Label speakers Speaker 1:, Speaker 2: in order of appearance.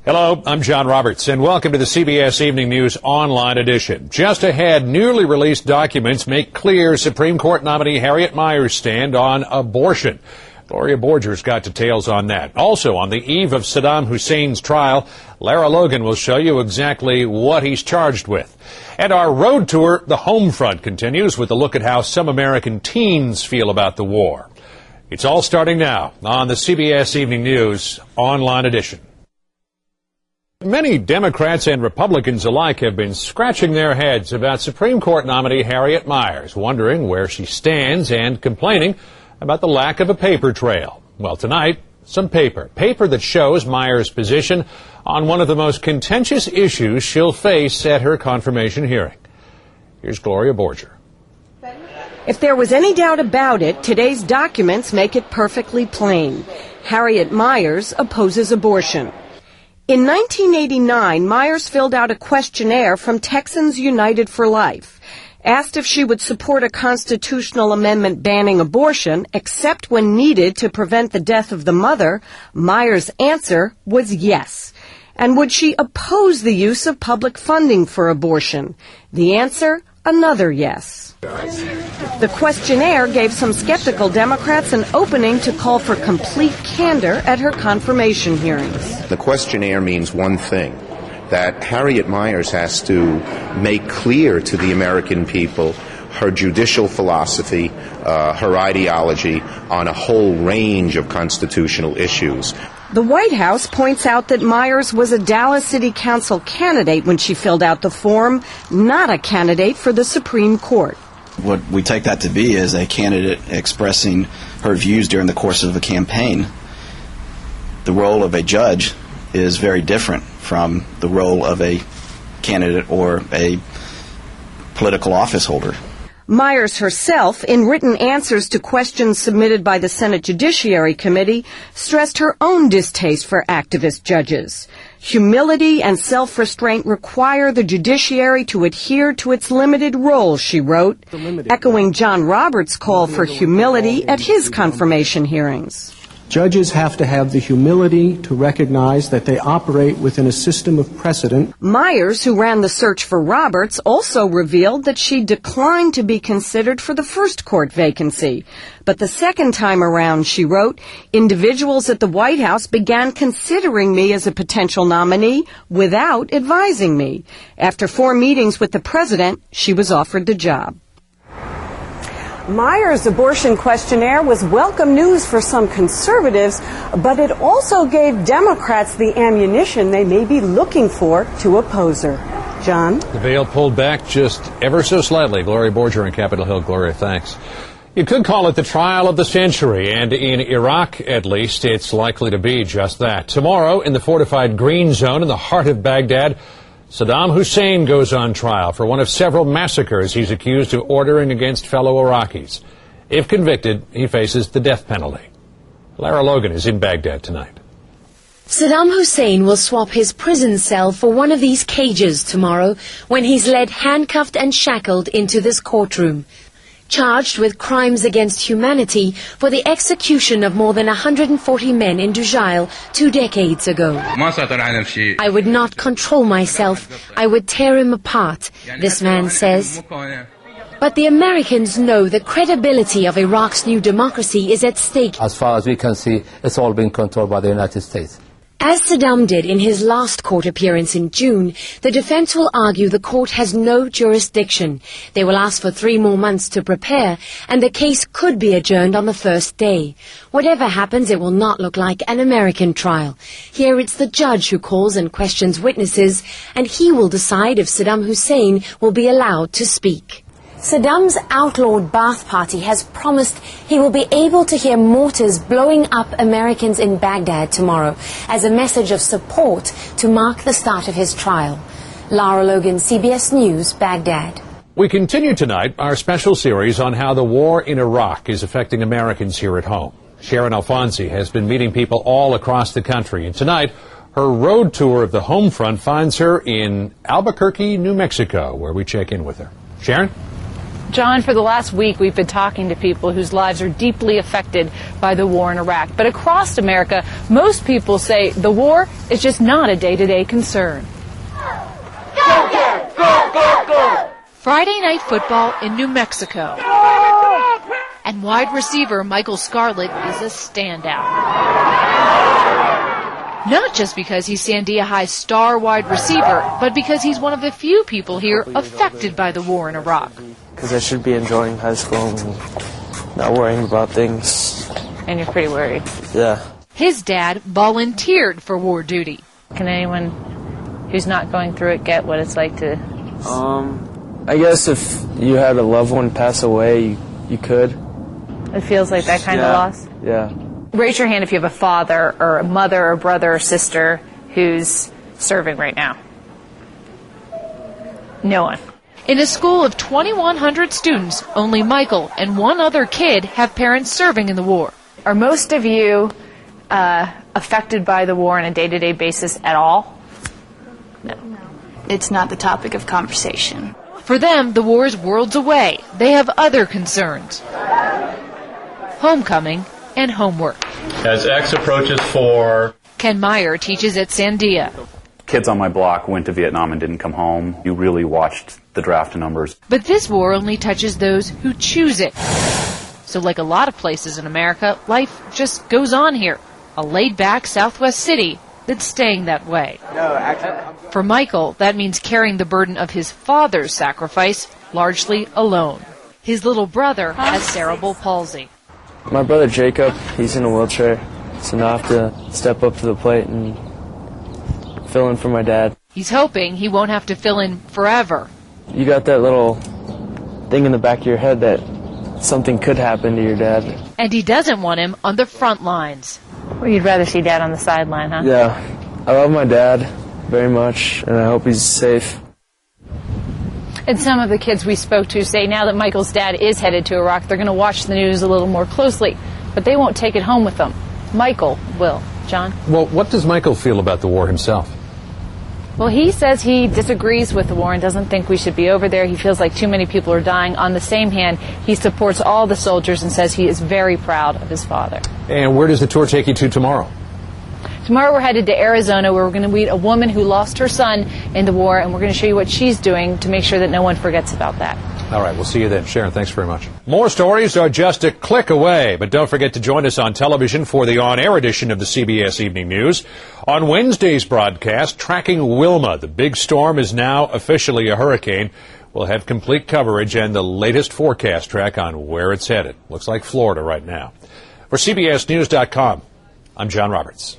Speaker 1: Hello, I'm John Roberts, and welcome to the CBS Evening News Online Edition. Just ahead, newly released documents make clear Supreme Court nominee Harriet Miyer's stand on abortion. Gloria Borger's got details on that. Also, on the eve of Saddam Hussein's trial, Lara Logan will show you exactly what he's charged with. And our road tour, The Home Front, continues with a look at how some American teens feel about the war. It's all starting now on the CBS Evening News Online Edition. Many Democrats and Republicans alike have been scratching their heads about Supreme Court nominee Harriet Miers, wondering where she stands and complaining about the lack of a paper trail. Well, tonight, some paper that shows Miers' position on one of the most contentious issues she'll face at her confirmation hearing. Here's Gloria Borger.
Speaker 2: If there was any doubt about it, today's documents make it perfectly plain. Harriet Miers opposes abortion. In 1989, Miers filled out a questionnaire from Texans United for Life. Asked if she would support a constitutional amendment banning abortion, except when needed to prevent the death of the mother, Miers' answer was yes. And would she oppose the use of public funding for abortion? The answer, another yes. The questionnaire gave some skeptical Democrats an opening to call for complete candor at her confirmation hearings.
Speaker 3: The questionnaire means one thing, that Harriet Miers has to make clear to the American people her judicial philosophy, her ideology on a whole range of constitutional issues.
Speaker 2: The White House points out that Miers was a Dallas City Council candidate when she filled out the form, not a candidate for the Supreme Court.
Speaker 4: What we take that to be is a candidate expressing her views during the course of a campaign. The role of a judge is very different from the role of a candidate or a political office holder.
Speaker 2: Miers herself, in written answers to questions submitted by the Senate Judiciary Committee, stressed her own distaste for activist judges. Humility and self-restraint require the judiciary to adhere to its limited role, she wrote, echoing John Roberts' call for humility at his confirmation hearings.
Speaker 5: Judges have to have the humility to recognize that they operate within a system of precedent.
Speaker 2: Miers, who ran the search for Roberts, also revealed that she declined to be considered for the first court vacancy. But the second time around, she wrote, individuals at the White House began considering me as a potential nominee without advising me. After 4 meetings with the president, she was offered the job. Miers' abortion questionnaire was welcome news for some conservatives, but it also gave Democrats the ammunition they may be looking for to oppose her. John?
Speaker 1: The veil pulled back just ever so slightly. Gloria Borger in Capitol Hill. Gloria, thanks. You could call it the trial of the century, and in Iraq, at least, it's likely to be just that. Tomorrow, in the fortified Green Zone in the heart of Baghdad, Saddam Hussein goes on trial for one of several massacres he's accused of ordering against fellow Iraqis. If convicted, he faces the death penalty. Lara Logan is in Baghdad tonight.
Speaker 6: Saddam Hussein will swap his prison cell for one of these cages tomorrow when he's led handcuffed and shackled into this courtroom, charged with crimes against humanity for the execution of more than 140 men in Dujail 2 decades ago. I would not control myself. I would tear him apart, this man says. But the Americans know the credibility of Iraq's new democracy is at stake.
Speaker 7: As far as we can see, it's all been controlled by the United States.
Speaker 6: As Saddam did in his last court appearance in June, the defense will argue the court has no jurisdiction. They will ask for 3 more months to prepare, and the case could be adjourned on the first day. Whatever happens, it will not look like an American trial. Here it's the judge who calls and questions witnesses, and he will decide if Saddam Hussein will be allowed to speak. Saddam's outlawed Ba'ath Party has promised he will be able to hear mortars blowing up Americans in Baghdad tomorrow as a message of support to mark the start of his trial. Lara Logan, CBS News, Baghdad.
Speaker 1: We continue tonight our special series on how the war in Iraq is affecting Americans here at home. Sharon Alfonsi has been meeting people all across the country, and tonight her road tour of the home front finds her in Albuquerque, New Mexico, where we check in with her. Sharon?
Speaker 8: John, for the last week, we've been talking to people whose lives are deeply affected by the war in Iraq. But across America, most people say the war is just not a day-to-day concern.
Speaker 9: Go, go, go, go, go!
Speaker 10: Friday night football in New Mexico. And wide receiver Michael Scarlett is a standout. Not just because he's Sandia High's star wide receiver, but because he's one of the few people here affected by the war in Iraq.
Speaker 11: Because I should be enjoying high school and not worrying about things.
Speaker 8: And you're pretty worried.
Speaker 11: Yeah.
Speaker 10: His dad volunteered for war duty.
Speaker 8: Can anyone who's not going through it get what it's like to...
Speaker 11: I guess if you had a loved one pass away, you could.
Speaker 8: It feels like that kind of loss?
Speaker 11: Yeah.
Speaker 8: Raise your hand if you have a father or a mother or brother or sister who's serving right now. No one.
Speaker 10: In a school of 2,100 students, only Michael and one other kid have parents serving in the war.
Speaker 8: Are most of you affected by the war on a day-to-day basis at all?
Speaker 12: No. It's not the topic of conversation.
Speaker 10: For them, the war is worlds away. They have other concerns. Homecoming and homework.
Speaker 13: As X approaches 4...
Speaker 10: Ken Meyer teaches at Sandia.
Speaker 13: Kids on my block went to Vietnam and didn't come home. You really watched the draft numbers.
Speaker 10: But this war only touches those who choose it. So like a lot of places in America, life just goes on here. A laid-back Southwest city that's staying that way. For Michael, that means carrying the burden of his father's sacrifice largely alone. His little brother has cerebral palsy.
Speaker 11: My brother Jacob, he's in a wheelchair, so now I have to step up to the plate and fill in for my dad.
Speaker 10: He's hoping he won't have to fill in forever.
Speaker 11: You got that little thing in the back of your head that something could happen to your dad.
Speaker 10: And he doesn't want him on the front lines.
Speaker 8: Well, you'd rather see Dad on the sideline, huh?
Speaker 11: Yeah. I love my dad very much, and I hope he's safe.
Speaker 8: And some of the kids we spoke to say now that Michael's dad is headed to Iraq, they're going to watch the news a little more closely. But they won't take it home with them. Michael will. John?
Speaker 1: Well, what does Michael feel about the war himself?
Speaker 8: Well, he says he disagrees with the war and doesn't think we should be over there. He feels like too many people are dying. On the same hand, he supports all the soldiers and says he is very proud of his father.
Speaker 1: And where does the tour take you to tomorrow?
Speaker 8: Tomorrow we're headed to Arizona, where we're going to meet a woman who lost her son in the war, and we're going to show you what she's doing to make sure that no one forgets about that.
Speaker 1: All right, we'll see you then. Sharon, thanks very much. More stories are just a click away, but don't forget to join us on television for the on-air edition of the CBS Evening News. On Wednesday's broadcast, tracking Wilma. The big storm is now officially a hurricane. We'll have complete coverage and the latest forecast track on where it's headed. Looks like Florida right now. For CBSNews.com, I'm John Roberts.